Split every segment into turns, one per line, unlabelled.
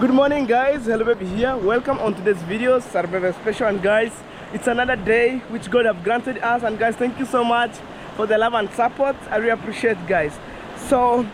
Good morning guys, hello baby here. Welcome on today's video, Survivor Special. And guys, it's another day which God have granted us, and guys, thank you so much for the love and support. I really appreciate, guys. So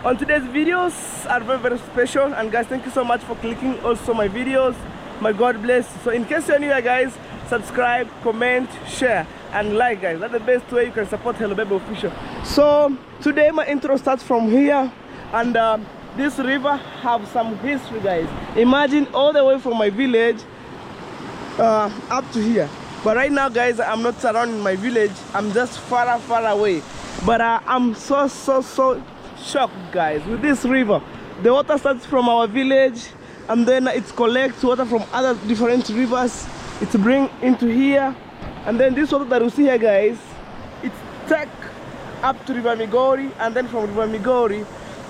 on today's videos are very special, and guys, thank you so much for clicking also my videos. My God bless. So in case you're new here guys, subscribe, comment, share and like, guys. That's the best way you can support Hello Baby Official. So today my intro starts from here, and this river have some history, guys. Imagine all the way from my village up to here. But right now guys, I'm not surrounding my village, I'm just far away. But I'm so shocked, guys, with this river. The water starts from our village, and then it collects water from other different rivers. It's bring into here, and then this water that you see here, guys, it's take up to River Migori, and then from River Migori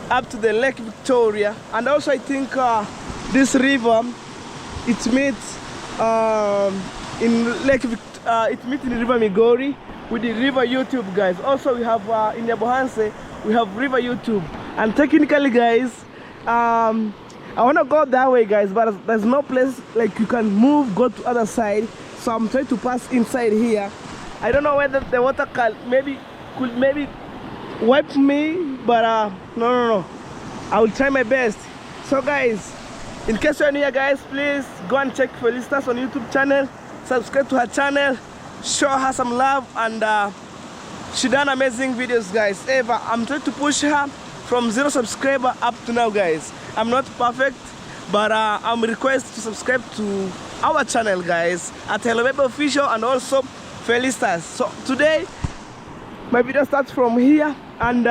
up to the Lake Victoria. And also I think this river, it meets in River Migori with the River YouTube, guys. Also we have in Yabohanse we have River YouTube, and technically guys, I want to go that way, guys, but there's no place like you can move, go to other side. So I'm trying to pass inside here. I don't know whether the water could maybe wipe me, but no, I will try my best. So guys, in case you're new here guys, please go and check Felicitas on YouTube channel, subscribe to her channel, show her some love, and she done amazing videos, guys. Ever, I'm trying to push her from 0 subscriber up to now, guys. I'm not perfect, but I'm requested to subscribe to our channel, guys, at Hello Baby Official and also Felicitas. So today my video starts from here, and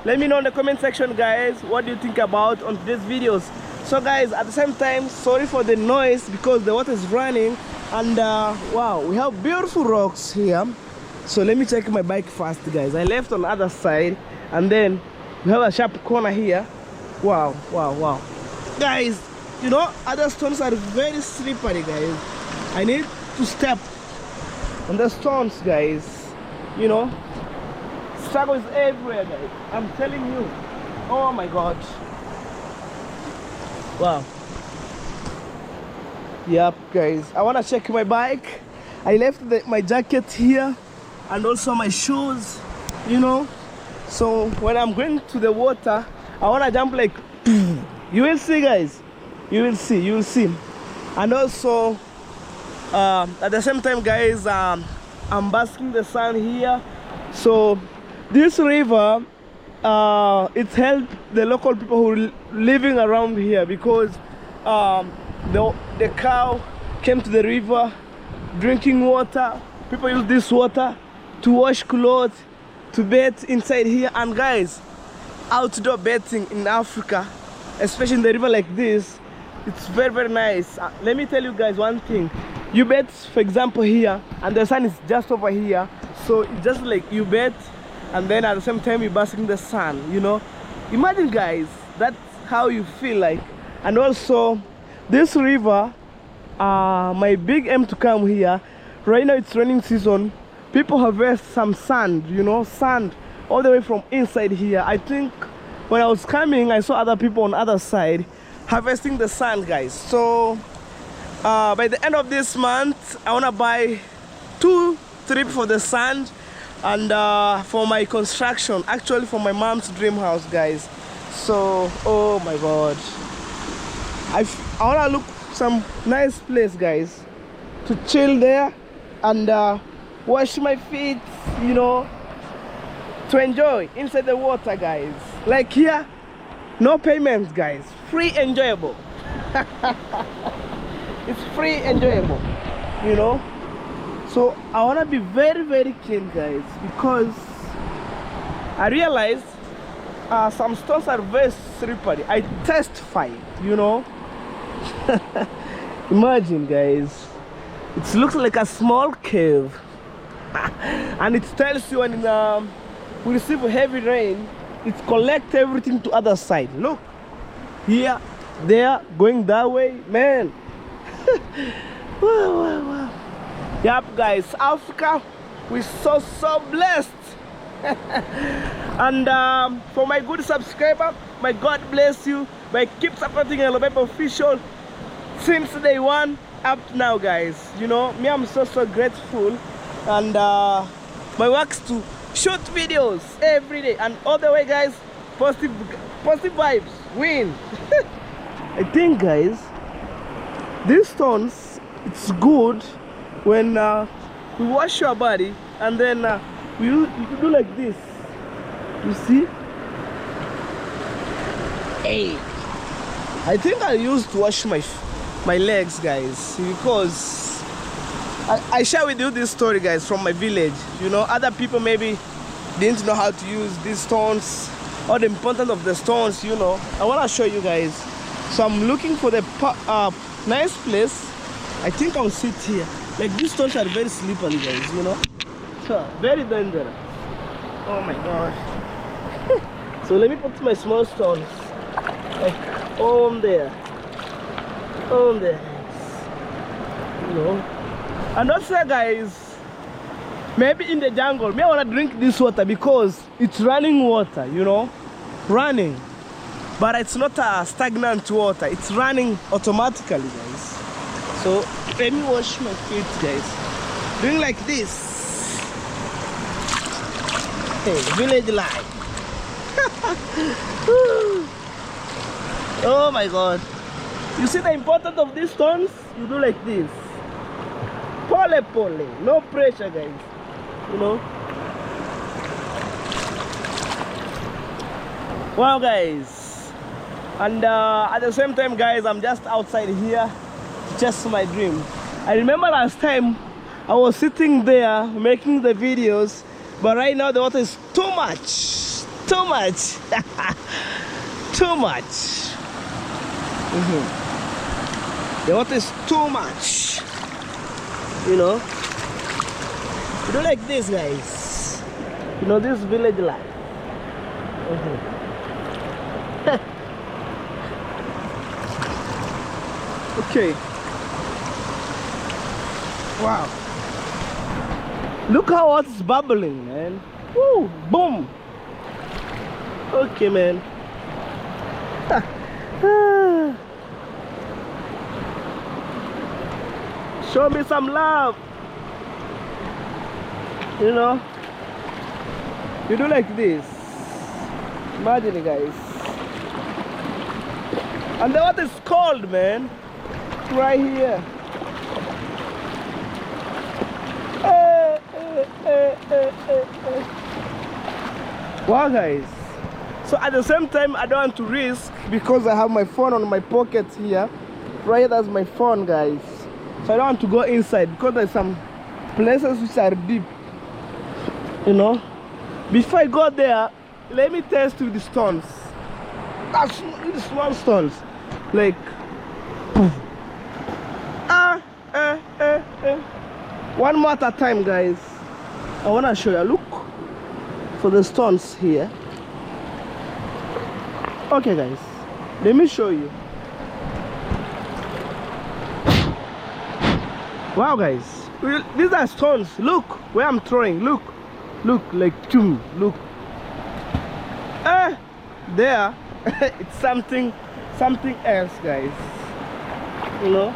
let me know in the comment section, guys, what do you think about on today's videos. So guys, at the same time, sorry for the noise because the water is running, and wow, we have beautiful rocks here. So let me check my bike first, guys. I left on the other side, and then we have a sharp corner here. Wow, guys, you know, other stones are very slippery, guys. I need to step on the stones, guys. You know, struggle is everywhere, guys, I'm telling you. Oh my God. Wow. Yep, guys, I want to check my bike. I left my jacket here and also my shoes, you know. So when I'm going to the water, I want to jump like, you will see, guys, you will see. And also at the same time, guys, I'm basking the sun here. So this river, it helped the local people who are living around here, because the cow came to the river drinking water. People use this water to wash clothes, to bathe inside here. And guys, outdoor bathing in Africa, especially in the river like this, it's very nice. Let me tell you guys one thing. You bathe, for example, here, and the sun is just over here, so it's just like you bathe and then at the same time you bask in the sun, you know. Imagine, guys, that's how you feel like. And also this river, my big aim to come here, right now it's raining season, people harvest some sand, you know, sand all the way from inside here. I think when I was coming, I saw other people on the other side harvesting the sand, guys. So by the end of this month, I want to buy 2 trips for the sand, and for my construction, actually for my mom's dream house, guys. So oh my God, I want to look some nice place, guys, to chill there and wash my feet, you know, to enjoy inside the water, guys. Like here, no payments, guys, free enjoyable. It's free enjoyable, you know. So I want to be very clean, guys, because I realized some stones are very slippery. I testify, you know. Imagine, guys, it looks like a small cave. And it tells you when we receive heavy rain, it collects everything to other side. Look, here, there, going that way, man. Wow. Yep, guys, Africa, we're so blessed. And for my good subscriber, May God bless you. May keep supporting Elobep Official since day one up now, guys. You know, me, I'm so grateful. And my work's to shoot videos every day. And all the way, guys, positive vibes win. I think, guys, these stones, it's good when we wash your body and then you do like this. You see? Hey, I think I used to wash my legs, guys, because I share with you this story, guys, from my village. You know, other people maybe didn't know how to use these stones or the importance of the stones. You know, I want to show you guys. So I'm looking for the nice place. I think I'll sit here. Like, these stones are very slippery, guys, you know. So very dangerous. Oh my gosh. So let me put my small stones like on there, you know. And also, guys, maybe in the jungle, me, I want to drink this water because it's running water, you know, running, but it's not a stagnant water, it's running automatically, guys. So let me wash my feet, guys, doing like this. Hey, village life. Oh my God. You see the importance of these stones? You do like this. Pole pole. No pressure, guys. You know? Wow, guys. And at the same time, guys, I'm just outside here. Just my dream. I remember last time I was sitting there making the videos, but right now the water is too much. Too much. Too much. The water is too much. You know? You do like this, guys. You know, this village life. Okay. Wow. Look how hot it's bubbling, man. Woo, boom. Okay, man. Show me some love. You know, you do like this. Imagine it, guys. And the water is cold, man. Right here. Wow, guys. So at the same time, I don't want to risk because I have my phone on my pocket here. Right here, that's my phone, guys. So I don't want to go inside because there's some places which are deep. You know. Before I go there, let me test with the stones. That's the small stones. Like, one more at a time, guys. I want to show you. Look for the stones here. Okay, guys, let me show you. Wow, guys, these are stones. Look where I'm throwing. Look like two. Look there. It's something else, guys, you know.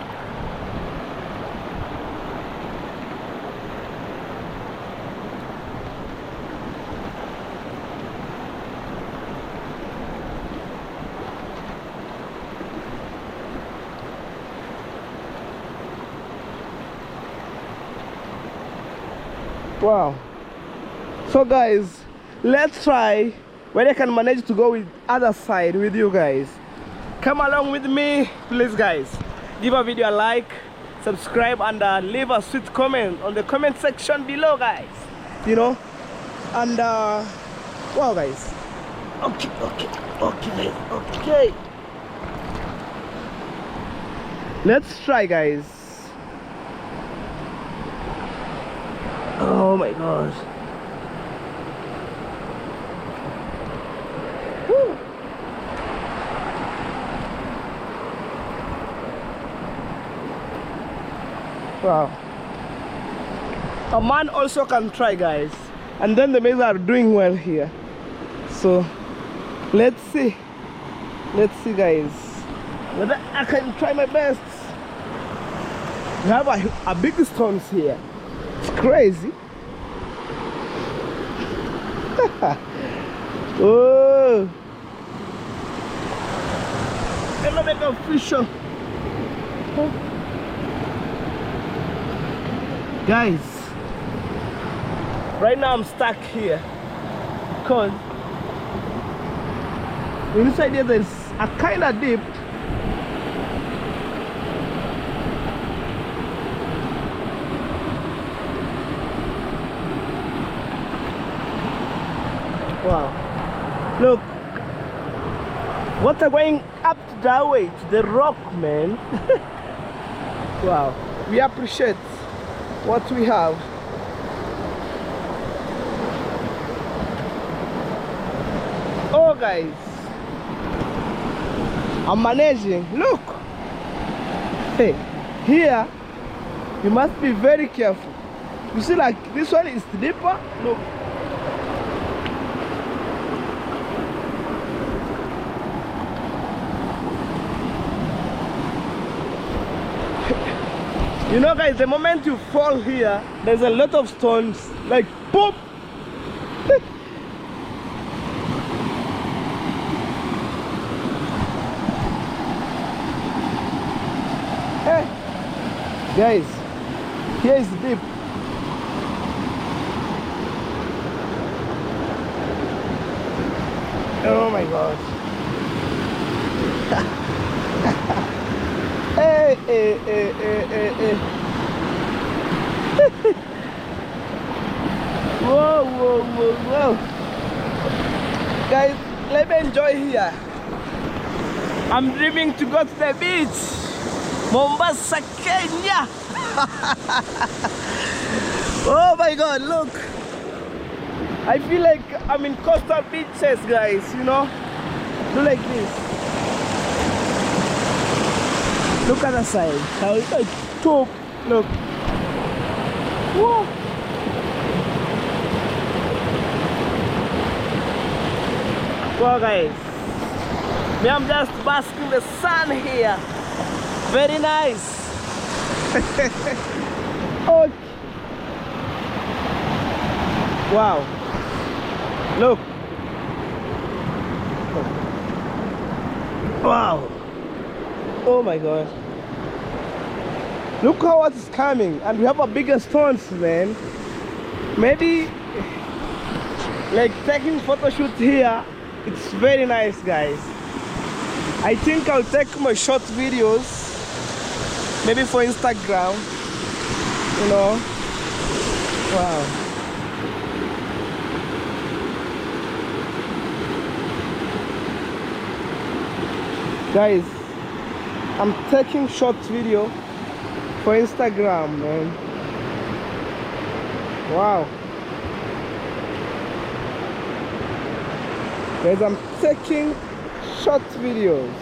Wow. So, guys, let's try when I can manage to go with other side with you guys. Come along with me, please, guys. Give a video a like, subscribe, and leave a sweet comment on the comment section below, guys. You know, and wow, guys. Okay. Let's try, guys. Oh my gosh. Woo. Wow. A man also can try, guys. And then the maize are doing well here. So let's see. Let's see, guys, whether I can try my best. We have a big stones here. It's crazy. Oh, hello, make a fish. Guys, right now I'm stuck here because inside here there's a kind of deep. Wow, look, water going up that way to the rock, man. Wow, we appreciate what we have. Oh, guys, I'm managing. Look, hey, here you must be very careful. You see, like this one is deeper. Look. You know, guys, the moment you fall here, there's a lot of stones, like pop. Hey, guys, here is deep. Oh my God. Hey, hey, hey, hey, hey, hey. Whoa, whoa, whoa, whoa. Guys, let me enjoy here. I'm dreaming to go to the beach. Mombasa, Kenya. Oh my God, look. I feel like I'm in coastal beaches, guys, you know. Do like this. Look at the side. How it's like top. Look. Whoa. Wow, guys. Me, I'm just basking in the sun here. Very nice. Oh. Wow. Look. Wow. Oh my God. Look how what is coming, and we have a bigger stones, man. Maybe like taking photo shoot here, it's very nice, guys. I think I'll take my short videos, maybe for Instagram, you know. Wow. Guys, I'm taking short video for Instagram, man. Wow. Guys, I'm taking short videos.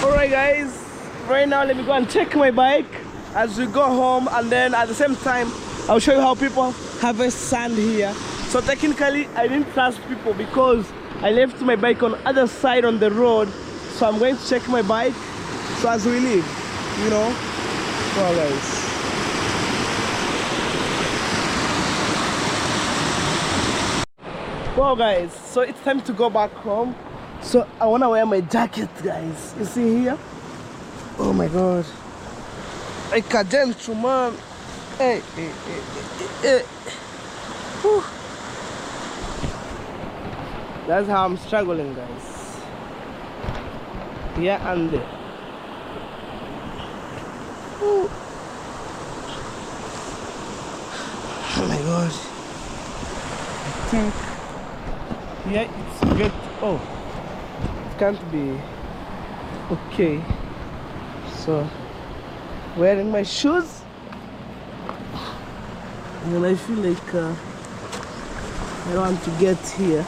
Alright, guys, right now let me go and check my bike as we go home, and then at the same time I'll show you how people harvest sand here. So technically I didn't trust people because I left my bike on the other side on the road, so I'm going to check my bike so as we leave, you know. Well, guys, well, guys, so it's time to go back home. So I want to wear my jacket, guys. You see here? Oh my God, like a gentleman. Hey, hey, hey, hey, hey. Whew. That's how I'm struggling, guys. Here and there. Whew. Oh my god. I think here it's a bit, oh, it can't be okay. So wearing my shoes, and I feel like I want to get here.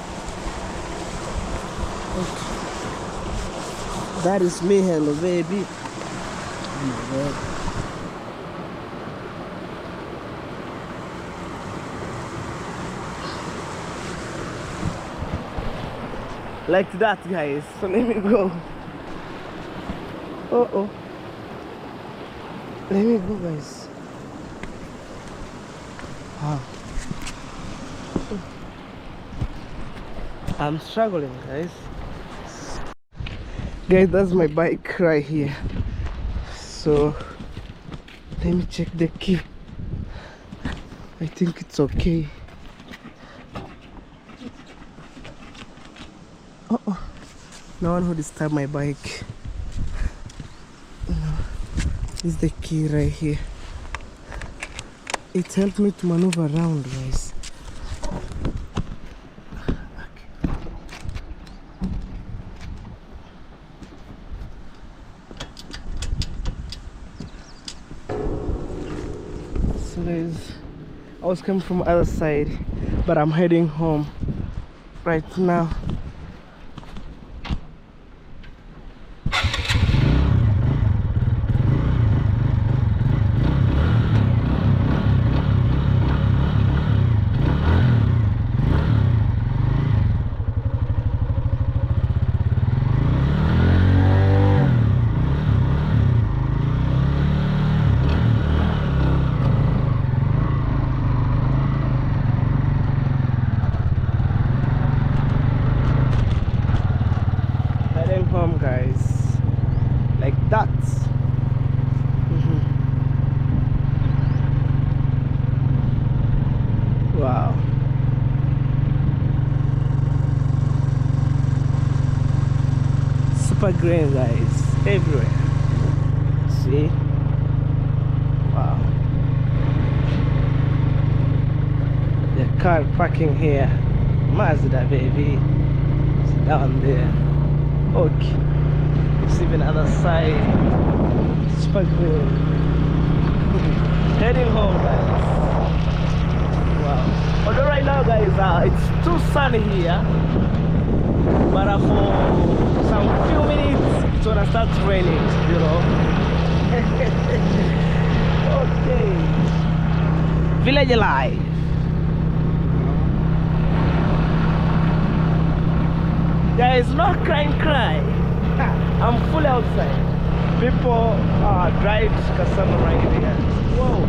Okay. That is me, hello baby. Oh my god. Like that, guys. So let me go. Oh, let me go, guys. Wow. I'm struggling, guys. Guys, that's my bike right here. So let me check the key. I think it's okay. Oh, no one will disturb my bike. No, this is the key right here. It helped me to maneuver around, guys. So guys, I was coming from the other side, but I'm heading home right now. Home, guys, like that. Wow. Super green, guys, everywhere. See? Wow. The car parking here, Mazda baby, it's down there. Okay, it's even other side. Super cool. Heading home, guys. Wow. Although right now, guys, it's too sunny here, but for some few minutes it's gonna start raining, you know. Okay. Village life. Guys, no crying cry. I'm fully outside. People drive Cassandra right here. Whoa.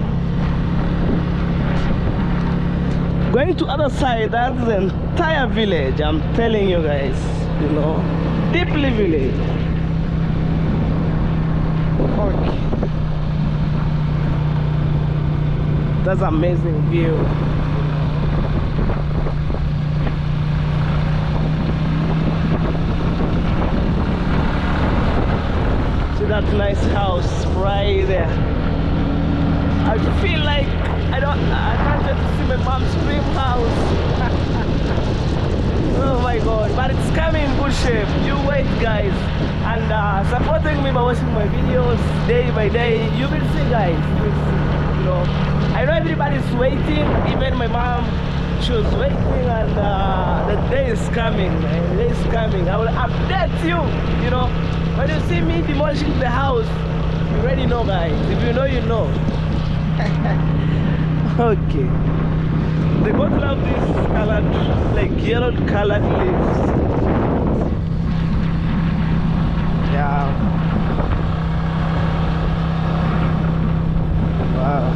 Going to other side, that's the entire village. I'm telling you guys, you know, deeply village. Okay. That's amazing view. That nice house right there. I feel like I can't just see my mom's dream house. Oh my god, but it's coming in good shape. You wait, guys, and supporting me by watching my videos day by day. You will see, guys. You will see, you know. I know everybody's waiting, even my mom, she was waiting, and the day is coming. The day is coming. I will update you, you know. When you see me demolishing the house, you already know, guys. If you know, you know. Okay. They both love these colored, like yellow colored leaves. Yeah. Wow.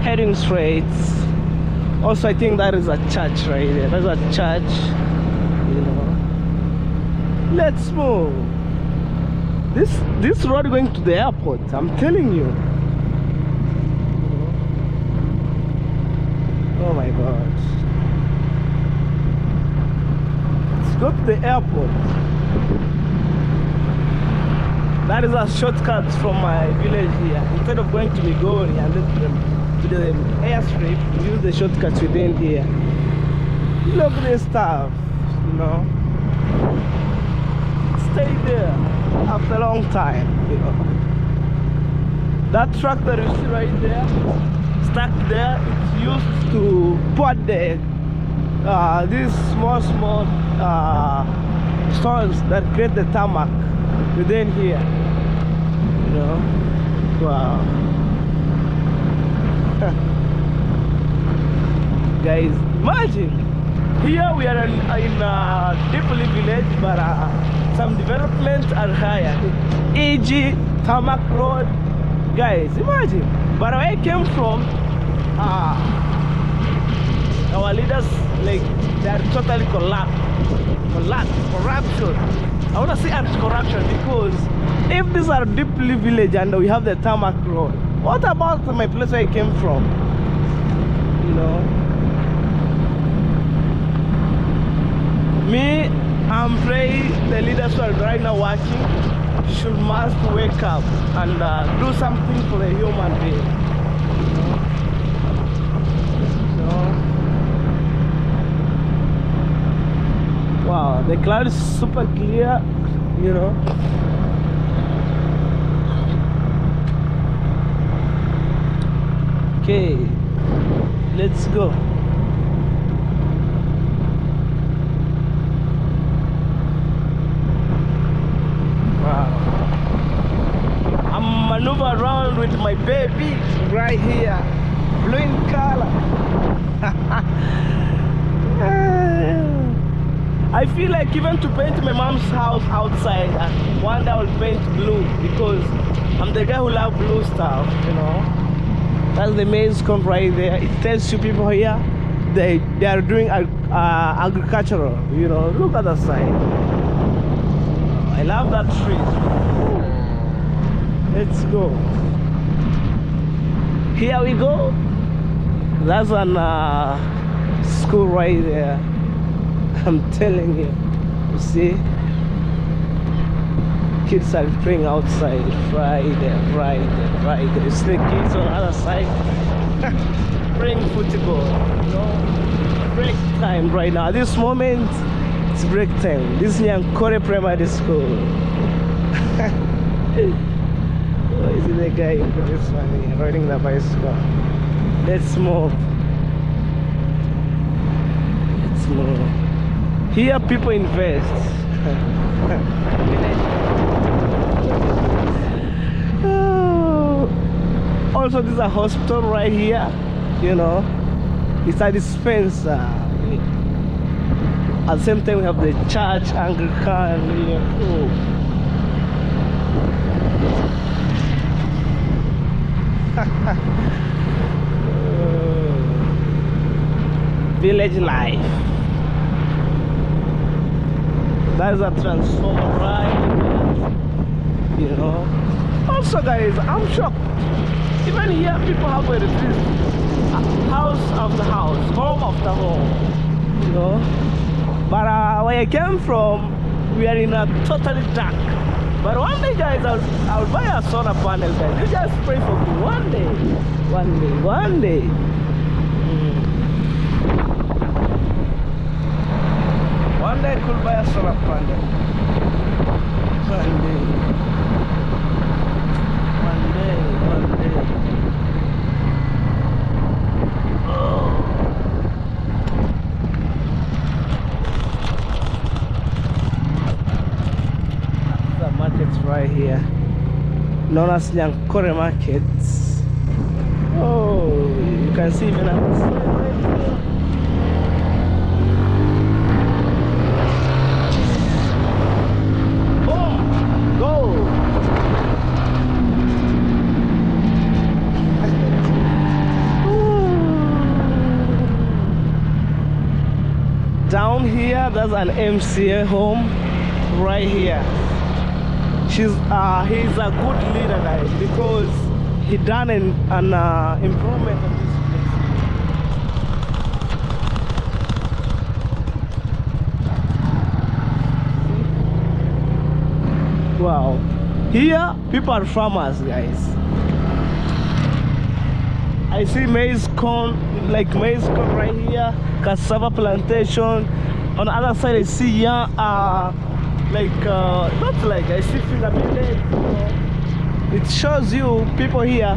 Heading straight. Also, I think that is a church right there. That's a church. You know. Let's move. This road going to the airport, I'm telling you. God. Let's go to the airport. That is a shortcut from my village here. Instead of going to Migori and then to the airstrip, we use the shortcuts within here. Look at this stuff, you know. Stay there after a long time, you know. That truck that you see right there, stuck there, it's used to put these small stones that create the tarmac within here, you know. Wow. Guys, imagine here we are in a deeply village, but some developments are higher, e.g. tarmac road. Guys, imagine. But where I came from, our leaders, like, they are totally corruption. I want to say anti-corruption because if these are deeply village and we have the tarmac road, what about my place where I came from? You know, me, I'm praying the leaders who are right now watching must wake up and do something for the human being. Wow, the cloud is super clear, you know. Okay, let's go. Wow. I'm maneuver around with my baby right here, blue in color. I feel like even to paint my mom's house outside, and one day I'll paint blue because I'm the guy who loves blue stuff, you know. That's the maize cone right there. It tells you people here they are doing agricultural, you know. Look at the side. I love that tree. Let's go. Here we go. That's an school right there. I'm telling you. You see? Kids are playing outside. Right there, right there, right there. You see the kids on the other side playing football. You know? Break time right now. At this moment, it's break time. This is Nyankore Primary School. Oh, is it the guy who this one here, riding the bicycle? Let's move. Let's move. Here people invest. Oh. Also, this is a hospital right here. You know, it's a dispenser. At the same time, we have the church, Anglican. You know. Village life. That is a transformer right, you know. Also guys, I'm shocked. Even here people have a retreat. House after house, home after home, you know. But where I came from, we are in a totally dark. But one day guys, I'll buy a solar panel guys. You just pray for me. One day. One day. One day I could buy a solar panel. One day. Oh. The market's right here. Known as Nyankore markets. Oh, you can see even outside right here. Down here, there's an MCA home right here. He's a good leader, guys, because he done an improvement of this place. Here, people are farmers, guys. I see maize corn, like maize corn right here, cassava plantation. On the other side, I see not like I see finger village. It shows you people here.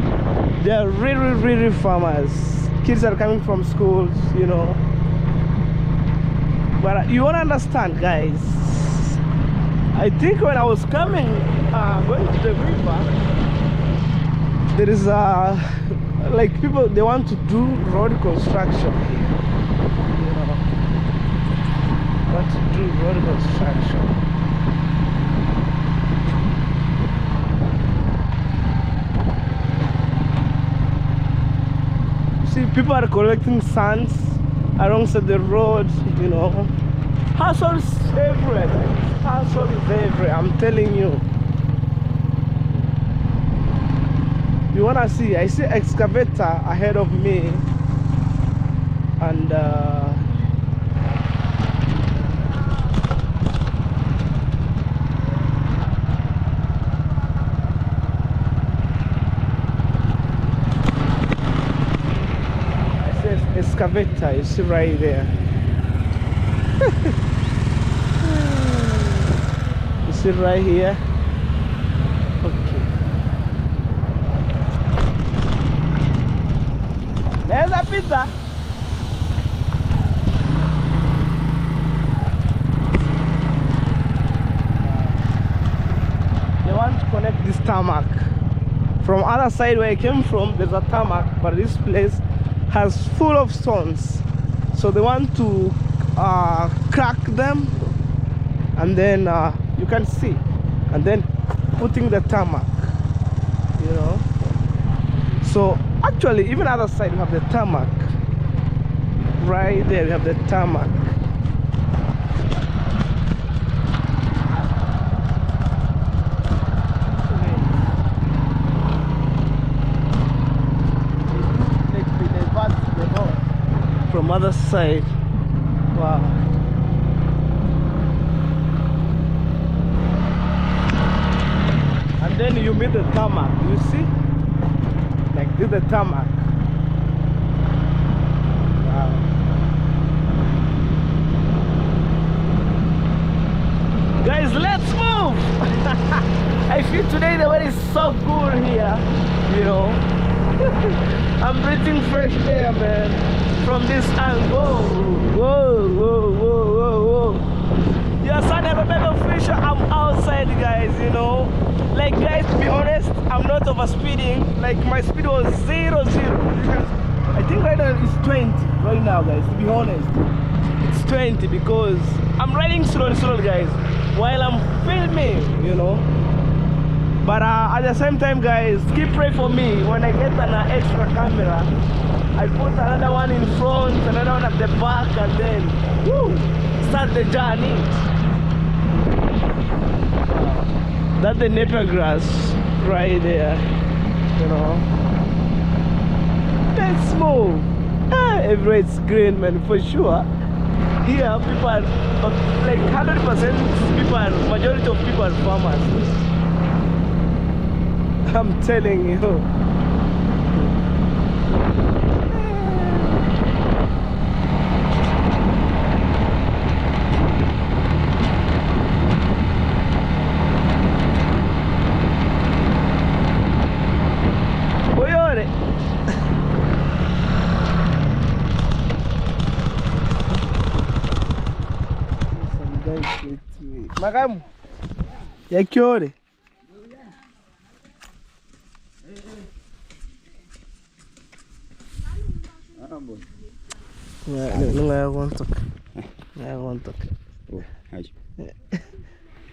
They are really farmers. Kids are coming from schools, you know. But you won't understand, guys. I think when I was coming, going to the river, there is like people, they want to do road construction here. You know, want to do road construction. See, people are collecting sands alongside the road, you know. Households everywhere, guys. Households everywhere, I'm telling you. You wanna see? I see excavator ahead of me, and I see excavator. You see right there. You see right here. There's a pizza. They want to connect this tarmac. From other side where I came from, there's a tarmac, but this place has full of stones. So they want to crack them, and then you can see, and then putting the tarmac, you know. So actually, even other side, we have the tarmac. Right there, we have the tarmac. From other side, wow. And then you meet the tarmac. You see? Like this, the tarmac. Wow. Guys, let's move. I feel today the weather is so good here, you know. I'm breathing fresh air, man, from this angle. Whoa, whoa, whoa, whoa, whoa. Yes, I never fish. I'm outside, guys, you know. Like, guys, to be honest, I'm not over speeding. Like, my speed was 0. I think right now it's 20 right now, guys, to be honest. It's 20 because I'm riding slow, guys, while I'm filming, you know. But at the same time, guys, keep praying for me. When I get an extra camera, I put another one in front, another one at the back, and then woo, start the journey. That's the napier grass right there, you know. Let's move. Everywhere it's green, man, for sure. Here, people are like 100% people, majority of people are farmers. I'm telling you. Makamu ya kiore nunga kontok ya kontok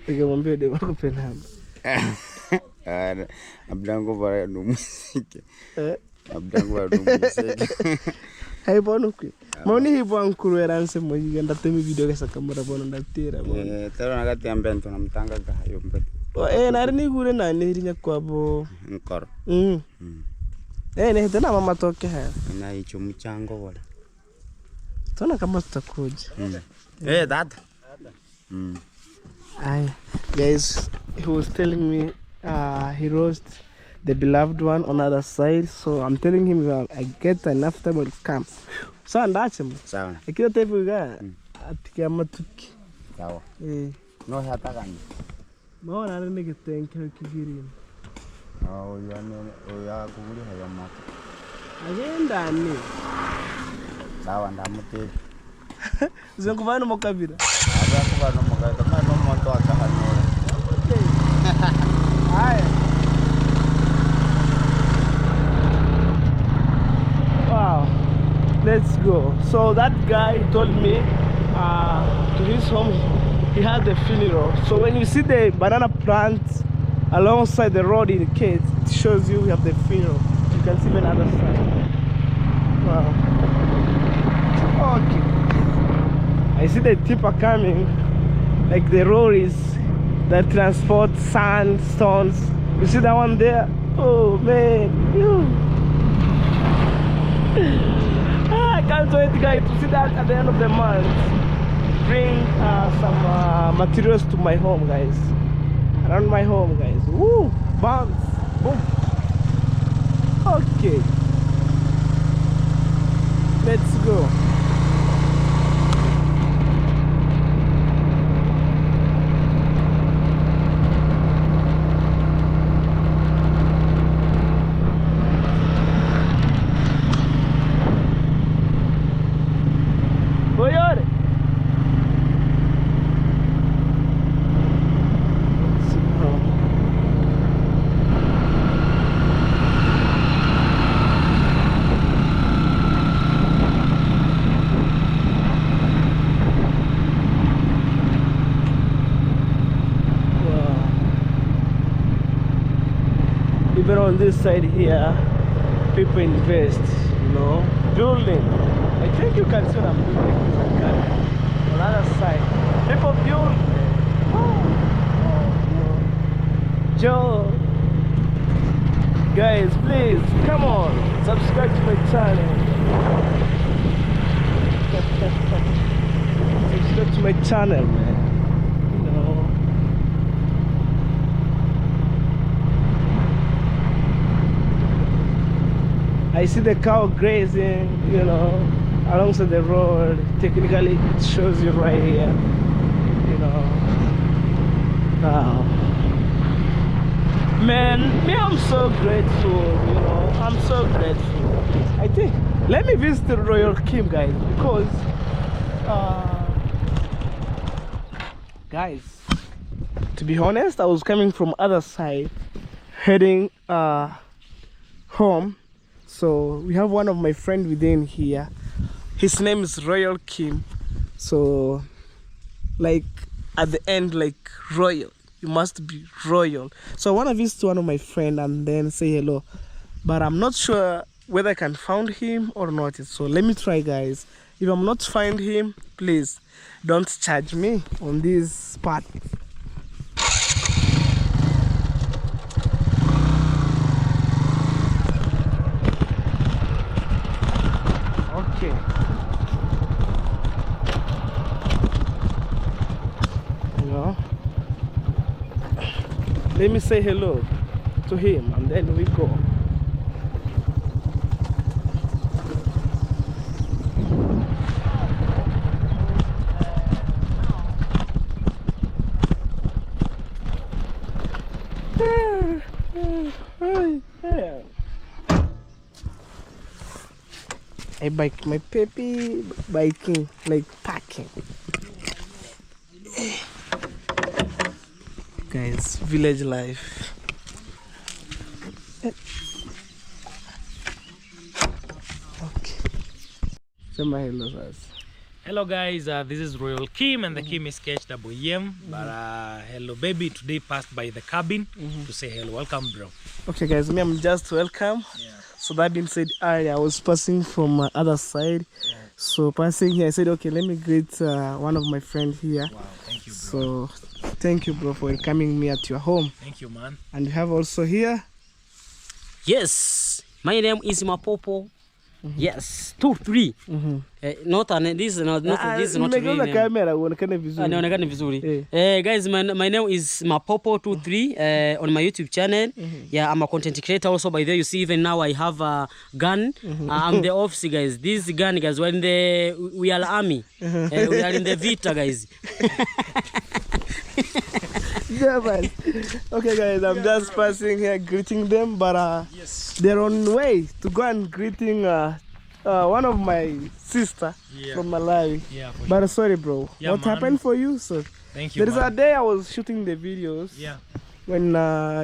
nikamwambia demu wako pena
abdango bara no musiki abdango bara no musiki
hay bono kwi moni hibo ankuru eranse mo yigenda temi video kesa kamera bono ndatira bono
tero nagati ambento namtanga ga hayo mbet
nari ni gure na nirinya kwabo
nkoro
ne tena mama toke ha
na icho mchango bora
tona kama tutakuja
dad
guys, he was telling me he roast the beloved one on the other side. So I'm telling him I get enough time will come. So and that's him.
Sawa.
Ikiwa tepu ga atikia matuki.
Sawa. No hata gani.
Maona nani kitenke kigiri.
Oya kuguri haya mata.
Agenda ni.
Sawa ndamute.
Zenguvana mokabira.
Kuvana mokabira no monto akahanora.
Okay. Hi. Wow. Let's go. So that guy told me to his home he had a funeral. So when you see the banana plants alongside the road indicates, it shows you we have the funeral. You can see the other side. Wow. Okay. I see the tipper coming, like the lorries that transport sand, stones. You see that one there? Oh man. I can't wait, guys, to see that at the end of the month. Bring some materials to my home, guys. Around my home, guys. Woo! Bounce! Boom! Okay. Let's go. Even on this side here, people invest, you know, building. I think you can see what I'm doing on the other side. People build. Joe, guys, please come on, subscribe to my channel. Subscribe to my channel, man. I see the cow grazing, you know, alongside the road. Technically, it shows you right here, you know. Wow. Man, me, I'm so grateful, you know. I'm so grateful. I think, let me visit the Royal Kim, guys, because, guys, to be honest, I was coming from other side, heading home. So we have one of my friends within here. His name is Royal Kim. So like at the end, like royal, you must be royal. So I want to visit one of my friends and then say hello, but I'm not sure whether I can find him or not. So let me try, guys. If I'm not find him, please don't charge me on this part. Okay. You know, let me say hello to him and then we go. I bike my baby biking, like packing. Guys, village life. Okay. Say my hello, guys.
Hello guys, this is Royal Kim and the Kim is KHWM. But hello baby, today passed by the cabin to say hello. Welcome bro.
Okay guys, me I'm just welcome.
Yeah.
So that being said, I was passing from other side. Yeah. So passing here, I said, okay, let me greet one of my friends here.
Wow, thank you, bro.
So thank you, bro, for welcoming me at your home.
Thank you, man.
And you have also here.
Yes, my name is Mapopo. Yes, 2, 3. Not an this is not this is not really name.
Camera uonekane vizuri.
Anaonekana vizuri. Guys, my name is Mapopo23 on my YouTube channel. Yeah, I'm a content creator also. By the way, you see even now I have a gun. I'm the officer, guys. This gun, guys, we are army. We are in the Vita, guys.
Yeah, man. Okay, guys, I'm just passing here greeting them, but they're on way to go and greeting one of my sister from Malawi.
Yeah,
but sorry, bro.
Yeah,
what
man.
happened for you, sir?
Thank you.
There is a day I was shooting the videos.
Yeah.
When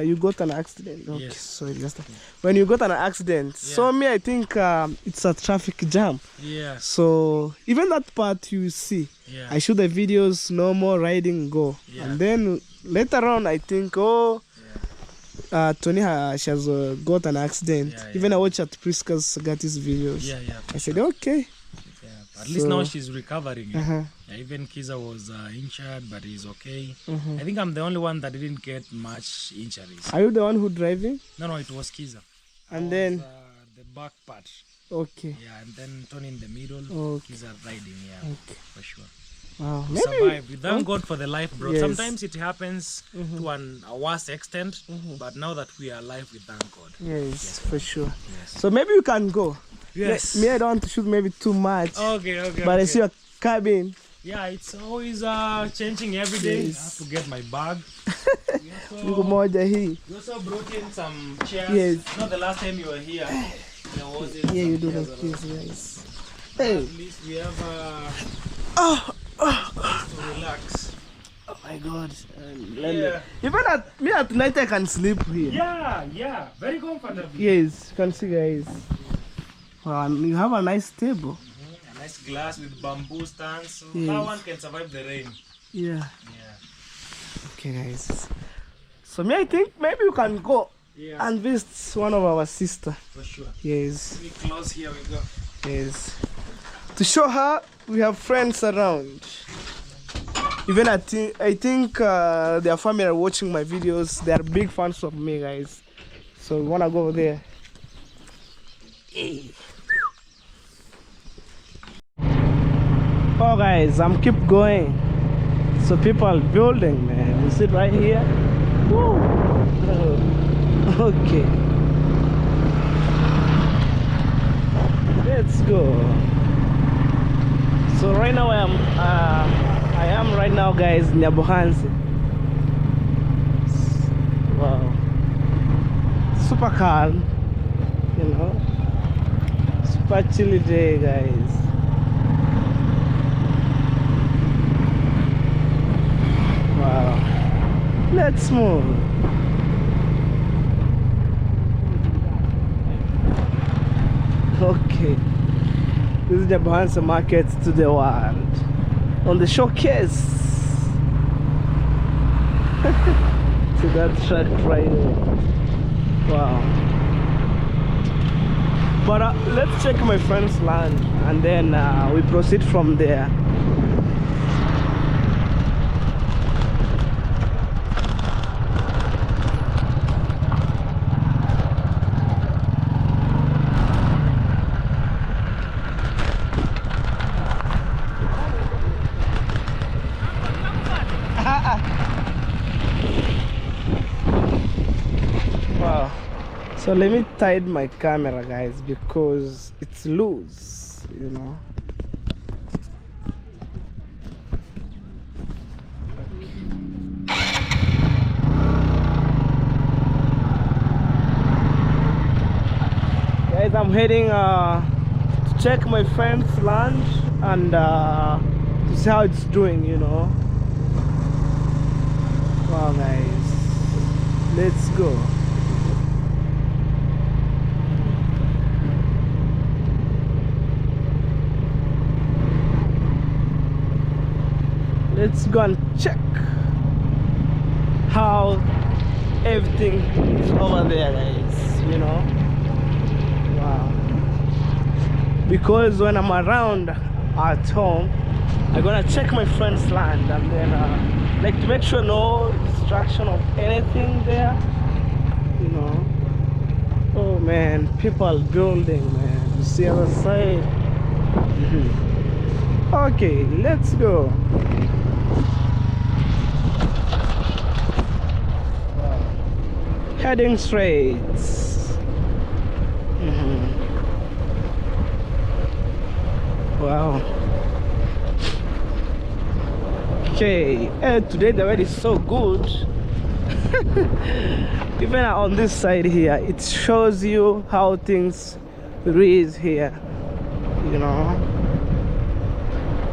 you got an accident. Okay,
Yes.
sorry, just when you got an accident. So me, I think it's a traffic jam.
Yeah.
So even that part you see, I shoot the videos, no more riding, go. And then later on, I think, Tony she has got an accident. Even I watched at Priska's Gati's videos. I said, okay.
At least now she's recovering. Even Kiza was injured, but he's okay. I think I'm the only one that didn't get much injuries.
Are you the one who driving?
No, it was Kiza.
And then
the back part.
Okay.
Yeah, and then Tony in the middle. Kiza riding. Yeah, for sure.
Wow.
We survived. We thank God for the life, bro.
Yes.
Sometimes it happens to a worse extent, but now that we are alive, we thank God.
Yes, for sure. So maybe you can go.
Yes.
Me, I don't want to shoot maybe too much.
Okay.
But I see your cabin.
Yeah, it's always changing every day. I have to get my bag. We also brought in some chairs.
Yes.
Not the last time you were here. There was
You do like this, yes. Hey.
At least we have to relax.
Oh my God. Even at night I can sleep here.
Yeah. Very comfortable.
Yes, you can see, guys. Wow, and you have a nice table.
A nice glass with bamboo stands, so that one can survive the rain.
Yeah. Okay, guys. So I think maybe you can go and visit one of our sister.
For sure.
Yes.
We close here, we go.
Yes. To show her we have friends around. Even I think their family are watching my videos. They are big fans of me, guys. So we wanna go over there. Oh guys, I'm keep going. So people are building, man. You see it right here? Woo. Okay. Let's go. So right now I am right now, guys, in Nyabohansi. Wow. Super calm, you know. Super chilly day, guys. Wow. Let's move. Okay. This is the Nyabohansi market to the world. On the showcase. See that truck right there. Wow. But let's check my friend's land and then we proceed from there. Wow. So let me tie my camera, guys, because it's loose, you know. Guys, I'm heading to check my friend's land and to see how it's doing, you know. Wow, guys, let's go. Let's go and check how everything is over there, guys, you know. Wow. Because when I'm around at home, I'm gonna check my friend's land and then like to make sure no distraction of anything there, you know. Oh man, people building, man. You see other side. Okay, let's go. Heading straight. Wow. Okay, today the weather is so good. Even on this side here, it shows you how things is here, you know.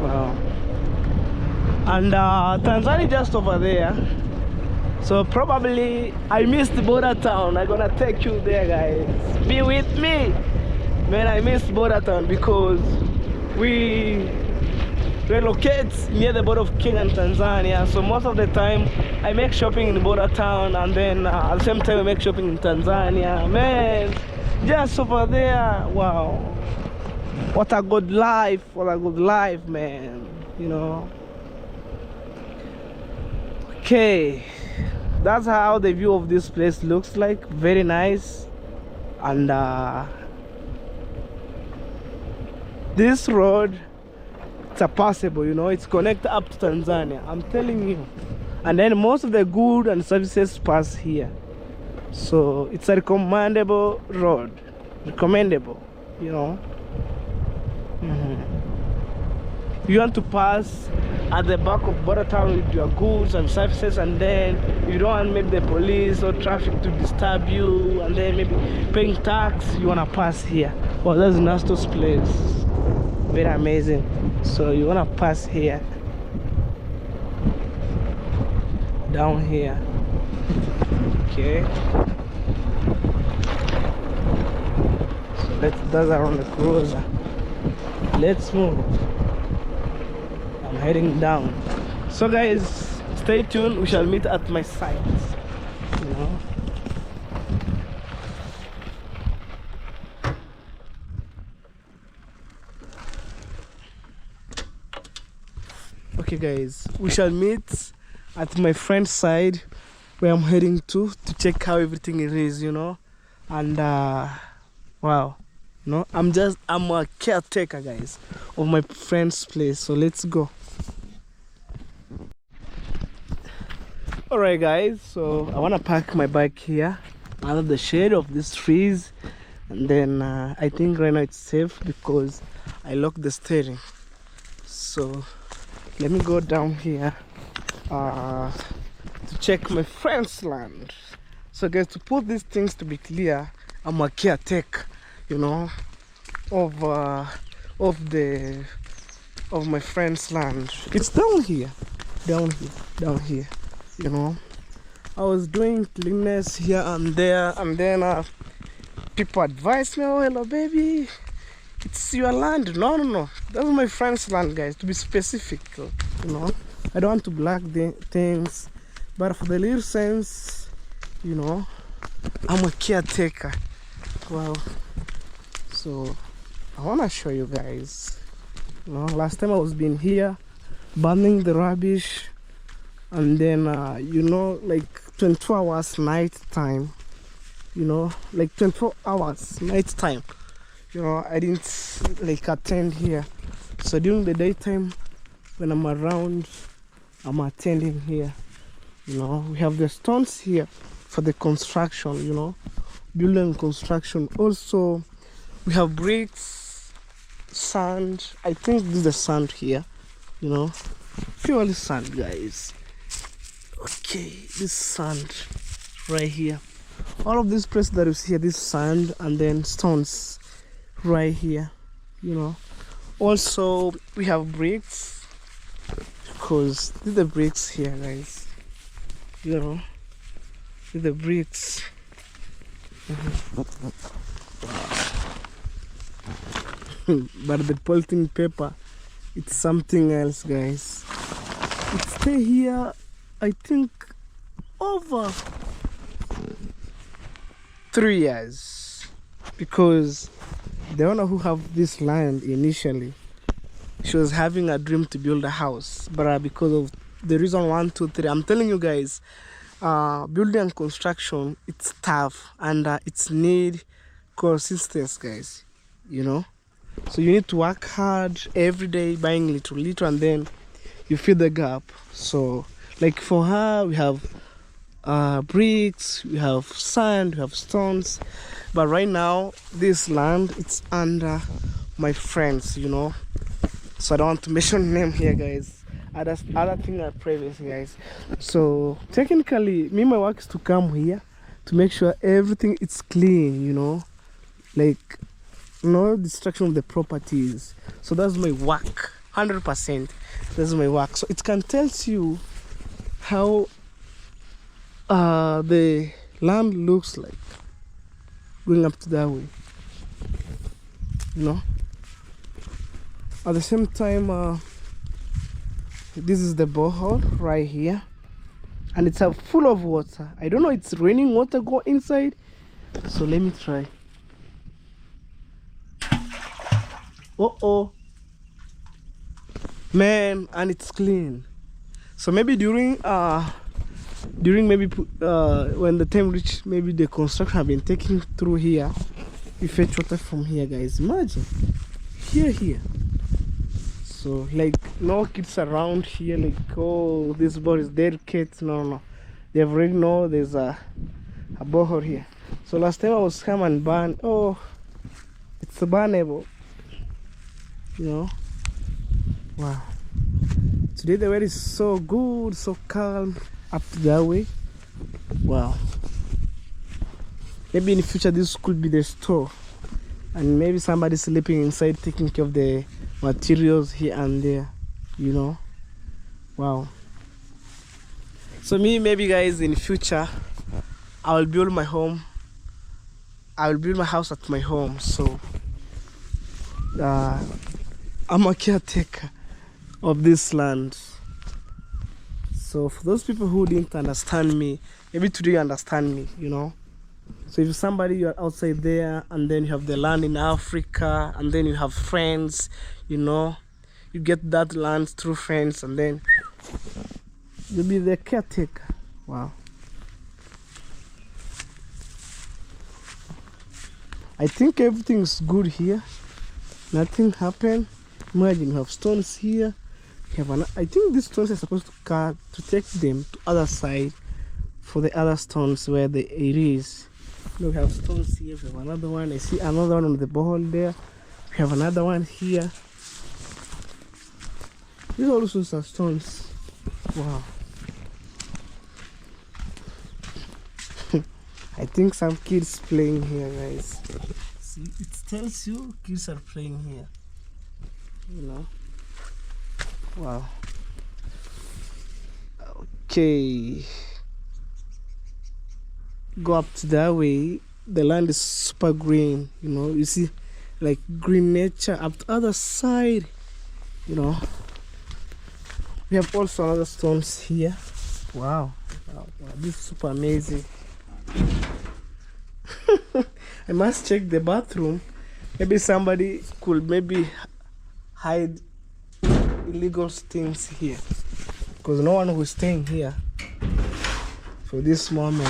Wow. And Tanzania just over there. So probably I missed border town. I'm gonna take you there, guys. Be with me. Man, I missed border town because we relocate near the border of Kenya and Tanzania. So most of the time I make shopping in border town, and then at the same time I make shopping in Tanzania. Man, just over there. Wow. What a good life. What a good life, man. You know. Okay. That's how the view of this place looks like. Very nice. And this road, it's a passable, you know, it's connected up to Tanzania, I'm telling you. And then most of the goods and services pass here. So it's a recommendable road. Recommendable, you know. You want to pass at the back of border town with your goods and services, and then you don't want maybe the police or traffic to disturb you, and then maybe paying tax, you want to pass here. Well, that's Nastos place. Very amazing. So you want to pass here, down here. Okay, so that's around the cruiser. Let's move. I'm heading down. So guys, stay tuned. We shall meet at my site, you know. Okay guys, we shall meet at my friend's side where I'm heading to check how everything is, you know. And wow, you know, I'm a caretaker, guys, of my friend's place. So let's go. Alright guys, so I want to park my bike here under the shade of these trees, and then I think right now it's safe because I locked the steering. So let me go down here to check my friend's land. So guys, to put these things to be clear, I'm a caretaker, you know, of my friend's land. It's down here, you know. I was doing cleanness here and there, and then people advised me, oh hello baby, it's your land. No, that's my friend's land, guys, to be specific, you know. I don't want to black the things, but for the little sense, you know, I'm a caretaker. Well, so I want to show you guys, you know, last time I was being here burning the rubbish, and then you know, like 24 hours night time, you know, like 24 hours night time, you know, I didn't like attend here. So during the daytime when I'm around, I'm attending here, you know. We have the stones here for the construction, you know, building construction. Also we have bricks, sand. I think this is the sand here, you know, purely sand, guys. Okay, this sand right here, all of this place that you see here, this sand, and then stones right here, you know. Also we have bricks, because these are the bricks here, guys, you know, these are the bricks. But the polythene paper, it's something else, guys. It stay here, I think, over 3 years, because the owner who have this land initially, she was having a dream to build a house, but because of the reason 1, 2, 3, I'm telling you guys, building and construction, it's tough, and it's need consistency, guys. you know. So you need to work hard every day, buying little, and then you fill the gap. So like for her, we have bricks, we have sand, we have stones. But right now, this land, it's under my friends, you know. So I don't want to mention name here, guys. Other thing are private, guys. So technically, my work is to come here to make sure everything is clean, you know, like no destruction of the properties. So that's my work, 100%. That's my work. So it can tell you how the land looks like going up to that way, you know. At the same time, this is the borehole right here, and it's full of water. I don't know, it's raining water go inside. So let me try. Oh man, and it's clean. So maybe during maybe when the time reach, maybe the construction have been taken through here, we fetch water from here, guys. Imagine here. So like no kids around here, like, oh, this boy is dead kids. No, they already know there's a borehole here. So last time I was come and burn, oh, it's burnable, you know. Wow, today the weather is so good, so calm up that way. Wow, maybe in the future this could be the store, and maybe somebody sleeping inside taking care of the materials here and there, you know. Wow. So maybe guys, in the future I will build my home, I will build my house at my home. So I'm a caretaker of this land. So for those people who didn't understand me, maybe today you understand me, you know. So if somebody, you're outside there, and then you have the land in Africa, and then you have friends, you know, you get that land through friends, and then you'll be the caretaker. Wow. I think everything's good here. Nothing happened. Imagine you have stones here. You have I think these stones are supposed to cut to take them to other side for the other stones where it is. We have stones here. We have another one. I see another one on the borehole there. We have another one here. These also are stones. Wow. I think some kids playing here, guys. See, it tells you kids are playing here, you know. Wow. Okay, go up to that way. The land is super green, you know. You see like green nature up the other side, you know. We have also other stones here. Wow, this is super amazing. I must check the bathroom. Maybe somebody could maybe hide illegal things here, because no one who's staying here for this moment.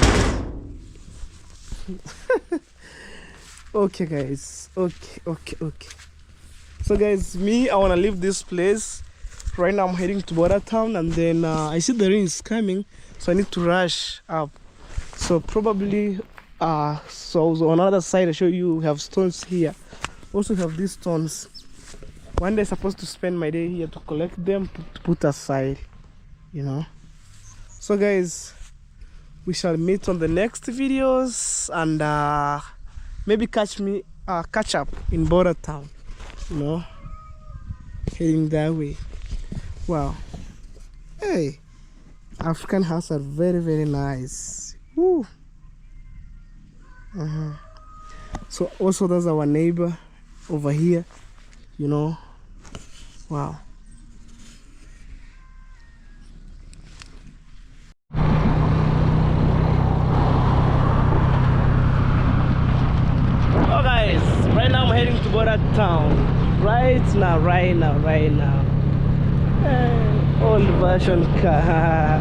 Okay guys, okay. So guys, I want to leave this place. Right now I'm heading to Border Town, and then I see the rain is coming, so I need to rush up. So probably so on the other side I show you, we have stones here. Also have these stones. One day I'm supposed to spend my day here to collect them to put aside, you know. So guys, we shall meet on the next videos, and maybe catch up in Border Town, you know, heading that way. Wow. Hey, African houses are very, very nice. Woo. So also there's our neighbor over here, you know. Wow. Oh guys, right now I'm heading to Border Town. Right now. Hey, old version car.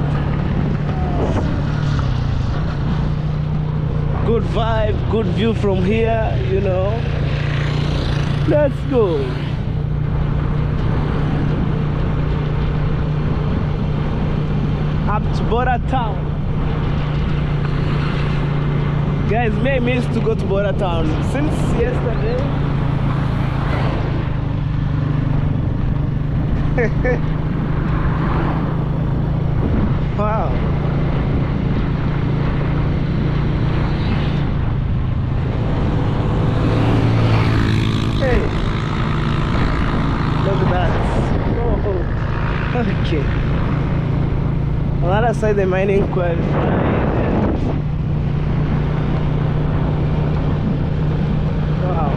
Good vibe, good view from here, you know. Let's go. Up to Border Town. Guys, me missed to go to Border Town since yesterday. Wow. Hey, look at that. Oh, okay. On the other side, the mining quarry. Wow.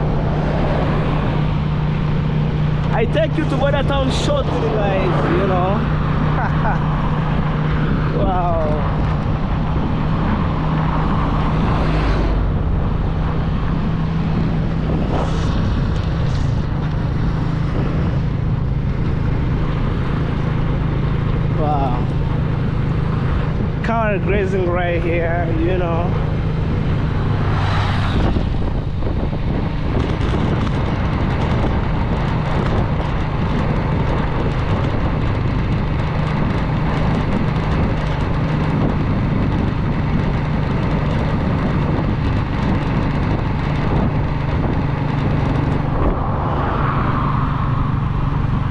I take you to Border Town shortly, guys, you know. Wow. Wow. Car grazing right here, you know.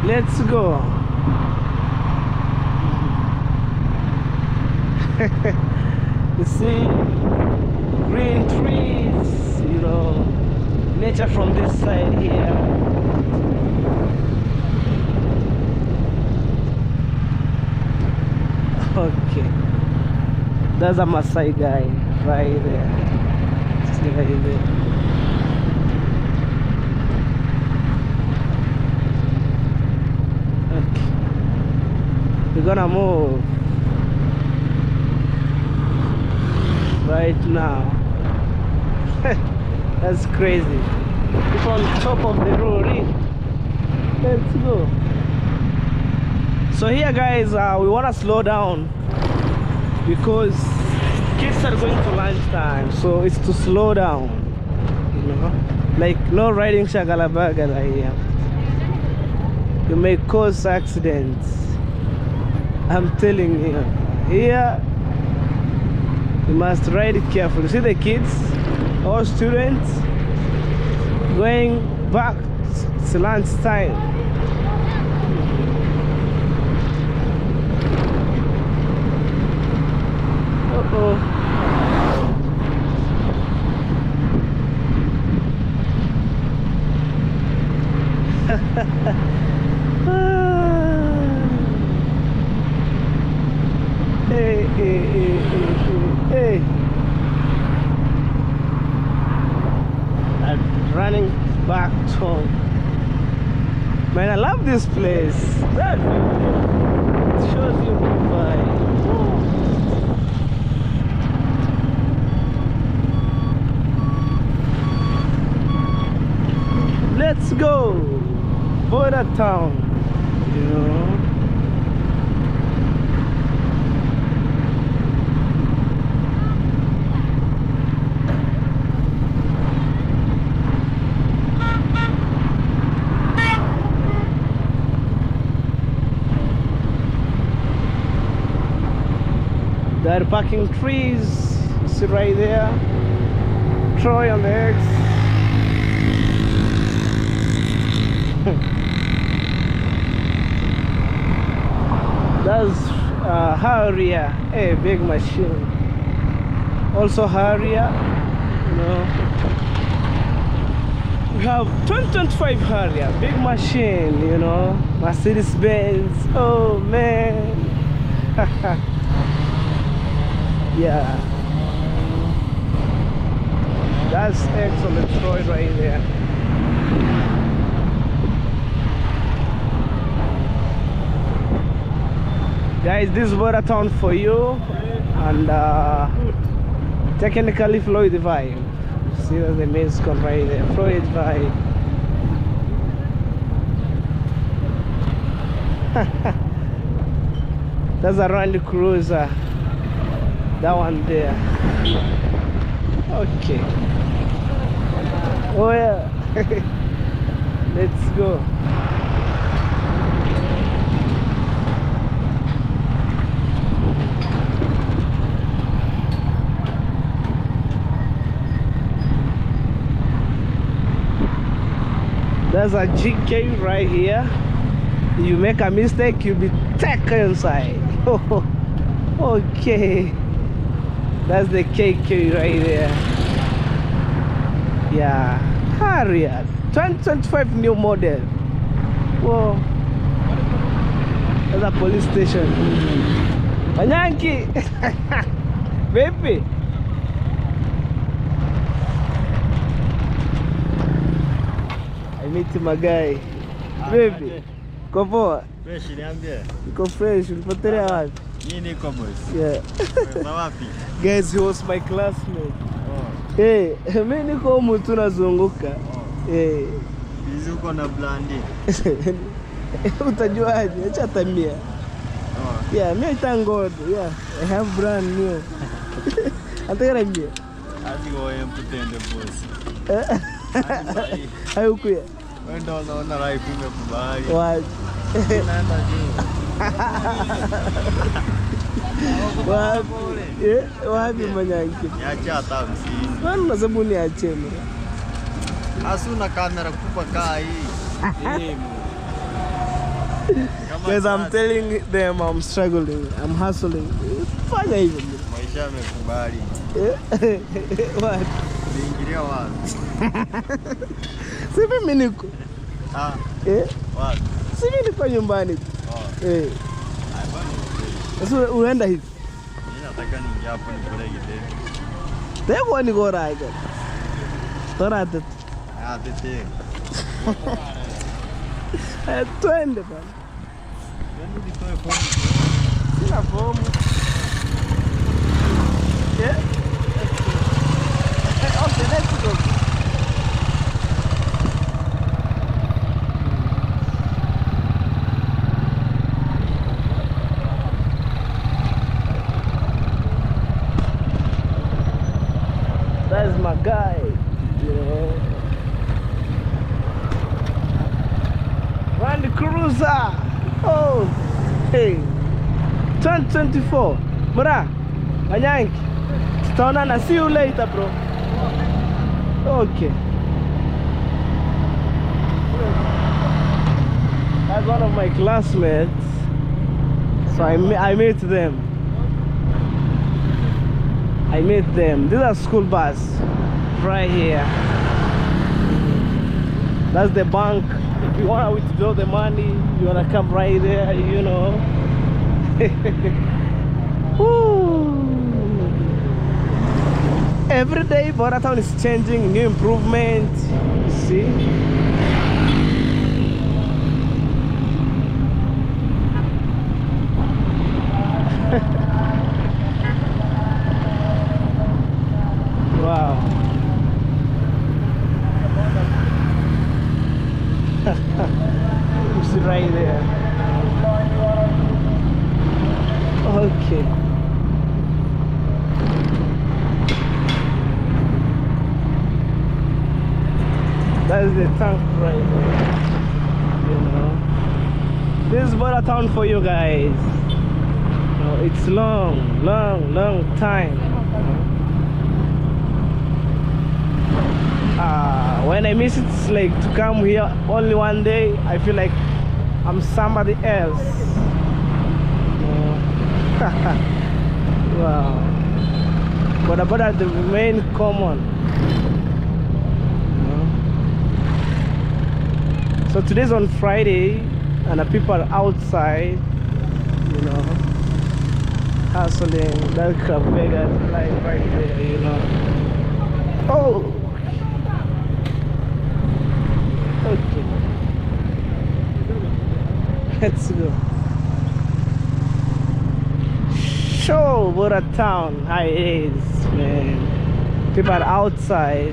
Let's go. You see green trees, you know, nature from this side here. Okay, that's a Maasai guy right there. See right there. We're gonna move right now. That's crazy. It's on top of the road. Let's go. So here, guys, we wanna slow down because kids are going to lunchtime, so it's to slow down. You know, like no riding shagalabagala here. You may cause accidents. I'm telling you, here you must ride it carefully. See the kids, all students going back to lunch time. Uh-oh. Hey, hey, hey, hey, hey. I'm running back to home. Man, I love this place. That it shows you Dubai. Let's go. Border Town, you know. They're packing trees, you see right there. Troy on the X. That's Harrier, a big machine. Also Harrier, you know. We have 2025 Harrier, big machine, you know. Mercedes Benz. Oh man. Yeah, that's excellent Troy right there. Guys, this is Border Town for you, and technically Floyd Vibe. See that's the main score right there, Floyd Vibe. That's a Randy Cruiser. That one there. Okay. Oh yeah. Let's go. There's a GK right here. You make a mistake, you'll be taken inside. Okay. That's the KK right there. Yeah. Harrier. 2025 new model. Whoa. There's a police station. Manyanki. Baby. I meet my guy. Baby. Kopoa.
Fresh niambie.
Niko fresh. Ulipotelea wapi?
Mimi niko boss.
Yeah.
Kwa wapi?
Guys, he was my classmate.
Oh.
Hey, mimi niko humu tu nazunguka. Hey.
Hizi uko na blandi.
Utajuaje? Acha tamia.
Oh.
Yeah, me thank God. Yeah, I have brand new. Antakaribia.
Hadi wewe mputende boss.
Hayukuya.
Wewe ndo unaona life imekubali.
Wapi?
Naenda juu.
Wapi Manyanki?
Niache hata 50.
Kwani unasema niache mimi?
Asuna kamera kupa kaa hii.
Guys, I'm telling them I'm struggling. I'm hustling. Fanya hivyo.
Maisha yamekubali.
What?
Niingilia wapi?
Si mimi niko.
Ah. Wapi?
Si mimi niko nyumbani.
Oh.
Sasa unaenda hivi.
Mimi nataka niingie hapo nikule gite.
Tego ni gora hiyo. Torate.
Ah, tete.
Twende bana.
Yaani nitoe fomu.
Sina fomu. Yeah. Okay, let's go. That's my guy. Yeah. Randy Cruiser. Oh, hey. 2024. Mura, Manyanki. Tutaonana. See you later, bro. Okay. That's one of my classmates. So I met them. I met them. This is a school bus right here. That's the bank. If you want to withdraw the money, you want to come right there, you know. Woo. Every day, Border Town is changing, new improvement. You see? Wow. You see right there. Okay. That's the tank right there. You know. This is Border Town for you guys. You know, it's long time. When I miss it, like to come here only one day, I feel like I'm somebody else. Wow. But about the remain common. So today's on Friday, and the people are outside, you know, hustling. That crab beggar like right there, you know. Oh. Okay. Let's go. Show what a town how it is, man. People are outside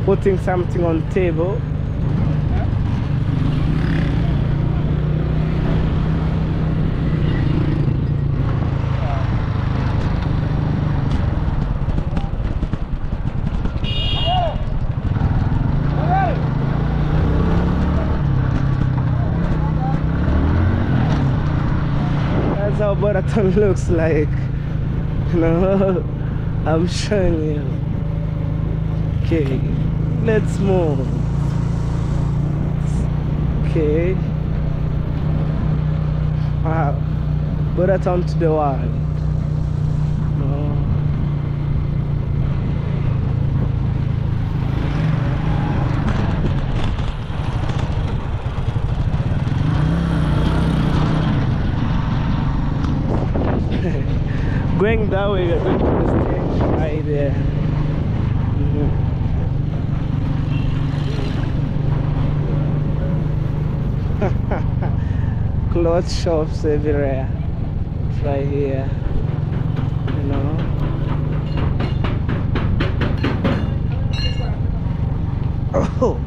putting something on table. That's how Boraton looks like. No, I'm showing you. Okay, let's move. Okay. Wow. Boraton to the world. No. Going that way, we're going to the stage right there. Clothes shops everywhere. It's right here. You know. Oh.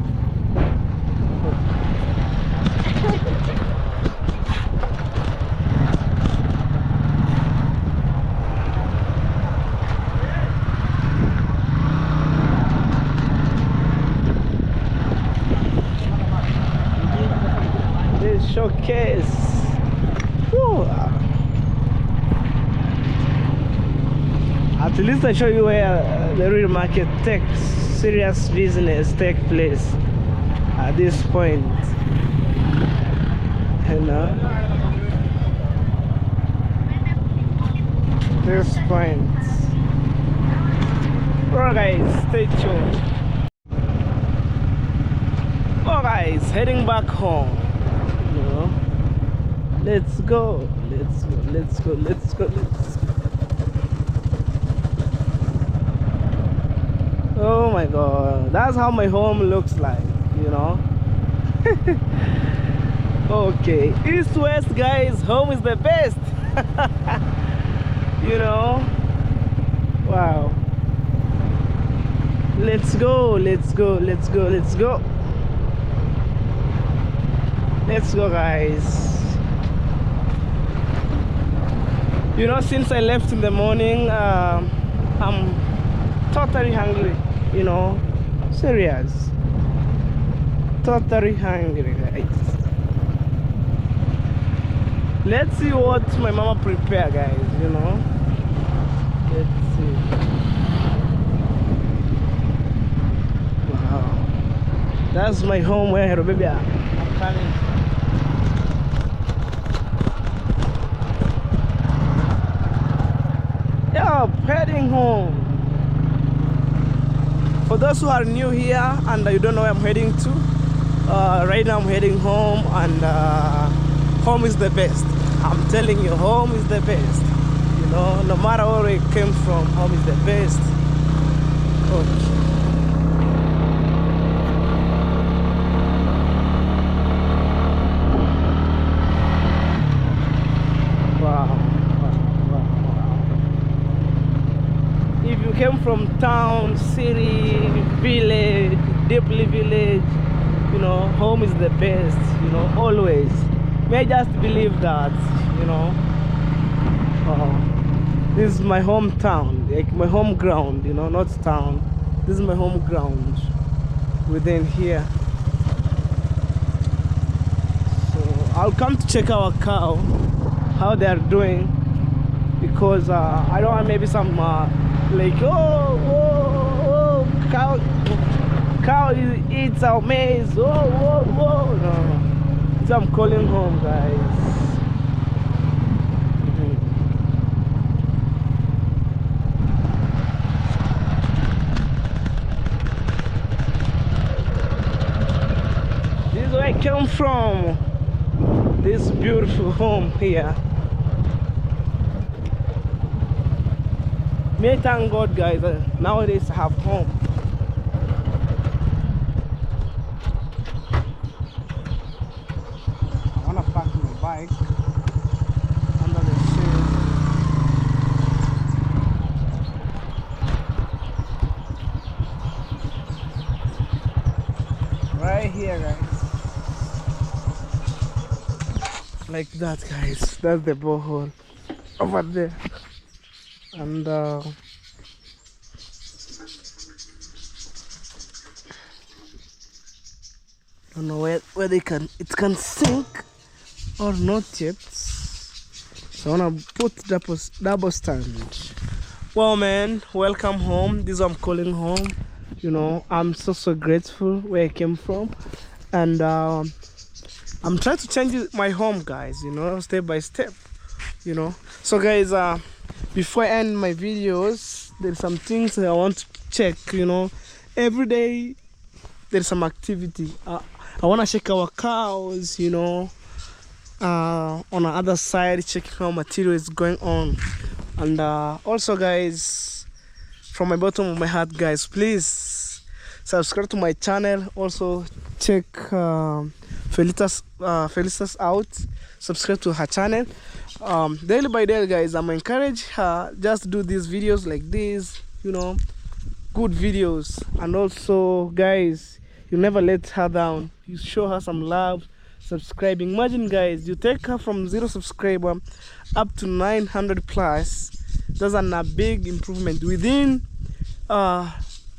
This showcase. Woo. At least I show you where the real market takes serious business take place at this point. You know, this point. Alright guys, stay tuned. Alright, heading back home. You know, let's go, let's go, let's go, let's go, let's go. Oh my god, that's how my home looks like, you know. Okay, east west guys, home is the best. You know. Wow. Let's go, let's go, let's go, let's go. Let's go guys. You know, since I left in the morning, I'm totally hungry, you know, serious, totally hungry guys. Let's see what my mama prepare guys, you know. Let's see. Wow, that's my home where baby I'm coming. Yeah, heading home. For those who are new here and you don't know where I'm heading to, right now I'm heading home, and home is the best. I'm telling you, home is the best. You know, no matter where we came from, home is the best. Okay. Wow. If you came from town, city, village, deeply village, you know, home is the best, you know, always. May I just believe that, you know. This is my hometown, like my home ground, you know, not town. This is my home ground within here. So I'll come to check our cow, how they are doing, because I don't want maybe some like cow eats our maize, no. So I'm calling home guys. This is where I came from, this beautiful home here. May I thank God guys, nowadays I have home. I wanna park my bike under the shade. Right here guys. Like that guys, that's the borehole over there. And I don't know where it can sink or not yet. So I wanna put double stand. Well, man, welcome home. This is what I'm calling home. You know, I'm so grateful where I came from, and I'm trying to change my home, guys. You know, step by step. You know, so guys, before I end my videos, there's some things that I want to check. You know, every day there's some activity. I want to check our cows. You know, on the other side, checking how material is going on. And also, guys, from my bottom of my heart, guys, please subscribe to my channel. Also check Felicitas out. Subscribe to her channel. Daily by day, guys, I'm encourage her just do these videos like this, you know, good videos. And also, guys, you never let her down. You show her some love, subscribing. Imagine, guys, you take her from 0 subscriber up to 900 plus. That's a big improvement within a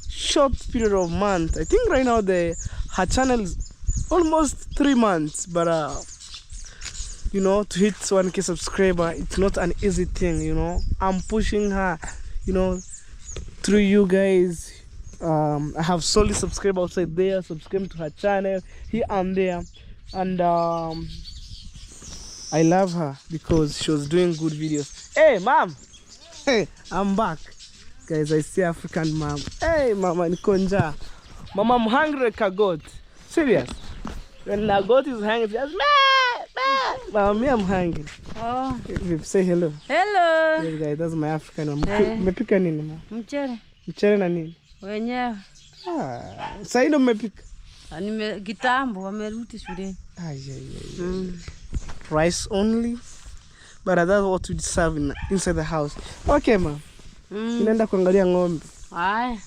short period of months. I think right now her channel is almost 3 months, but you know, to hit 1K subscriber, it's not an easy thing. You know, I'm pushing her, you know, through you guys. I have solely subscribed outside there, subscribe to her channel here and there, and I love her because she was doing good videos. Hey, mom! Hey, I'm back. Guys, I see African mom. Hey, mama, Nikonja. Mama, I'm hungry like a goat. Serious. When a goat is hungry, just mama, me, I'm hungry.
Oh.
Say hello.
Hello.
Yes, guys, that's my African mom. Mmepika nini, ma?
Mchere.
Mchere na nini?
Wenyewe.
Sasa ndo mmepika?
Kitambo wamerudi shuleni.
Rice only? But that's what we serve inside the house. Okay, ma. Inaenda kuangalia ng'ombe.
Aye.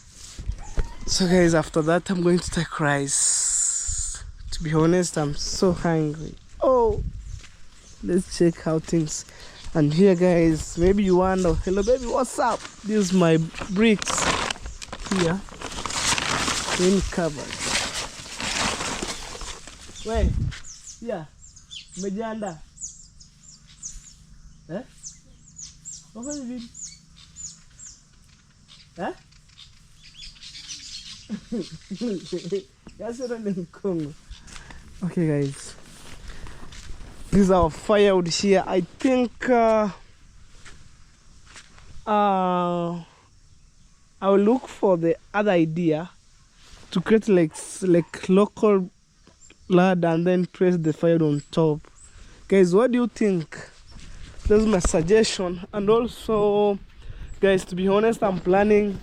So guys, after that I'm going to take rice. To be honest, I'm so hungry. Oh, let's check how things. And here, guys, maybe you wonder, hello baby, what's up? This is my bricks here in cupboard. Wait, yeah, Mejanda. Eh? What was it? Eh? Okay, guys, this is our firewood here. I think I will look for the other idea to create like local lard and then press the firewood on top. Guys, what do you think? That's my suggestion. And also, guys, to be honest, I'm planning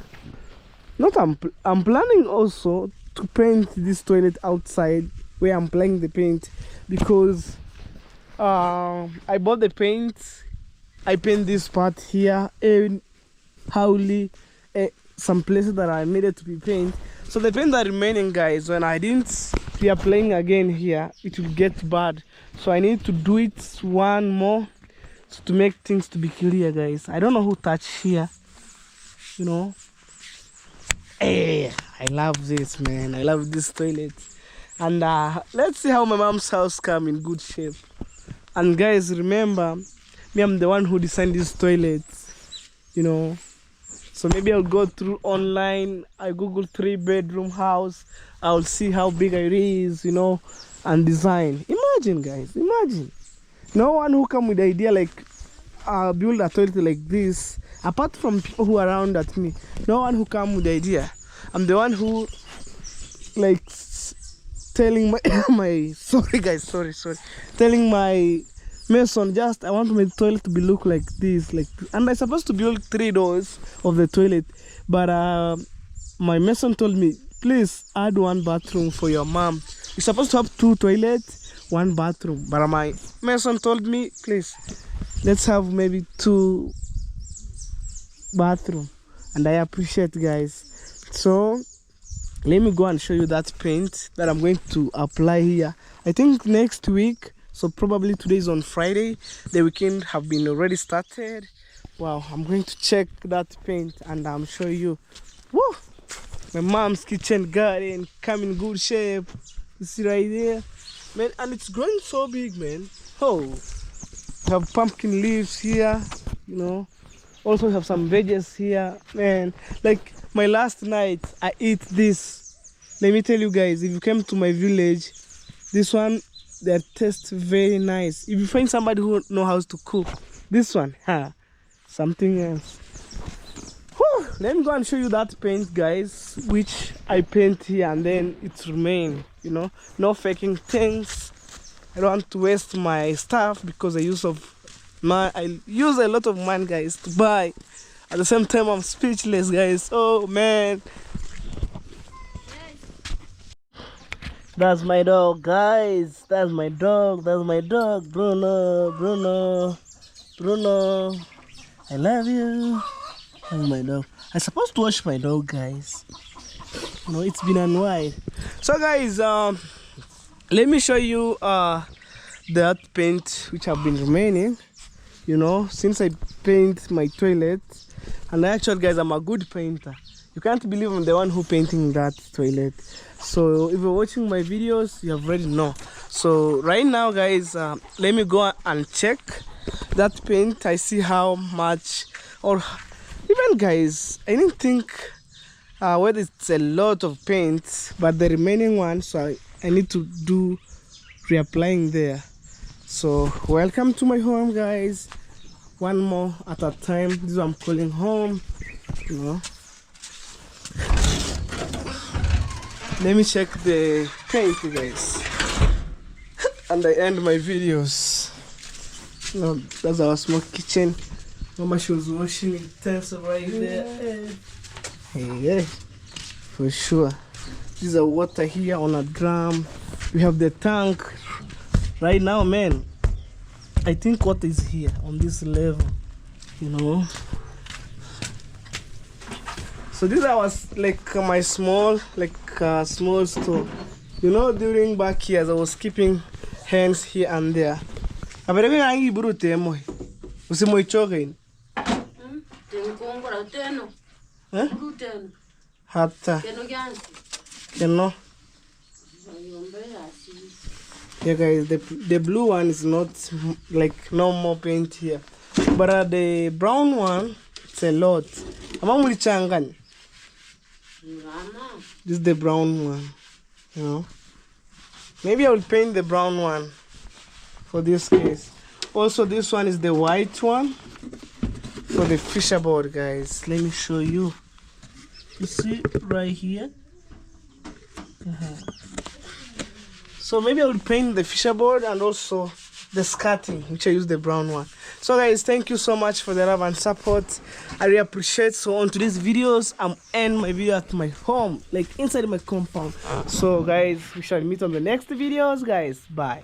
also to paint this toilet outside where I'm applying the paint, because I bought the paint. I paint this part here and Howley, some places that I needed to be painted. So the paint that remaining, guys, when I didn't reapplying again here, it will get bad. So I need to do it one more to make things to be clear, guys. I don't know who touched here, you know. Hey, I love this, man. I love this toilet. And let's see how my mom's house come in good shape. And guys, remember, me, I'm the one who designed this toilet, you know. So maybe I'll go through online, I Google 3-bedroom house, I'll see how big it is, you know, and design. Imagine, guys, imagine. No one who come with the idea like build a toilet like this, apart from people who are around at me. No one who come with the idea. I'm the one who like telling my sorry guys, sorry. Telling my mason, just I want my toilet to be look like this, and I'm supposed to build 3 doors of the toilet, but my mason told me, please add 1 bathroom for your mom. You're supposed to have 2 toilets, 1 bathroom, but my mason told me, please let's have maybe 2 bathroom, and I appreciate, guys. So let me go and show you that paint that I'm going to apply here. I think next week. So probably today is on Friday. The weekend have been already started. Wow, I'm going to check that paint and I'm show you. Woo! My mom's kitchen garden come in good shape. You see right there, man, and it's growing so big, man. Oh, We have pumpkin leaves here, you know. Also we have some veggies here, man. Like my last night, I ate this. Let me tell you guys, if you came to my village, this one, they taste very nice. If you find somebody who know how to cook, this one, something else. Whew, let me go and show you that paint, guys, which I paint here and then it remain, you know, no faking things. I don't want to waste my stuff because I use a lot of money, guys, to buy. At the same time, I'm speechless, guys. Oh man, that's my dog, guys. That's my dog. That's my dog, Bruno. I love you. That's my dog. I'm supposed to wash my dog, guys. You know, it's been a while. So, guys, let me show you that paint which have been remaining. You know, since I paint my toilet, and actually, guys, I'm a good painter. You can't believe I'm the one who painting that toilet. So if you're watching my videos, you have already know. So right now, guys, let me go and check that paint. I see how much, or even, guys, I didn't think whether it's a lot of paint, but the remaining one, so I need to do reapplying there. So welcome to my home, guys. One more at a time. This is what I'm calling home, you know. Let me check the paint, guys, and I end my videos. You know, that's our small kitchen. Mama, she was washing utensils right there. Hey, for sure. This is water here on a drum. We have the tank. Right now, man, I think water is here on this level, you know. So this was like my small store. You know, during back years I was keeping hens here and there. Hatta. Keno. Yeah, guys, the blue one is not like no more paint here, but the brown one, it's a lot. This is the brown one, you know. Maybe I will paint the brown one for this case. Also, this one is the white one for the fisherboard, guys. Let me show you. You see right here. So maybe I will paint the fisherboard and also the skirting, which I use the brown one. So guys, thank you so much for the love and support. I really appreciate. So on today's videos, I'm end my video at my home, like inside my compound. So guys, we shall meet on the next videos, guys. Bye.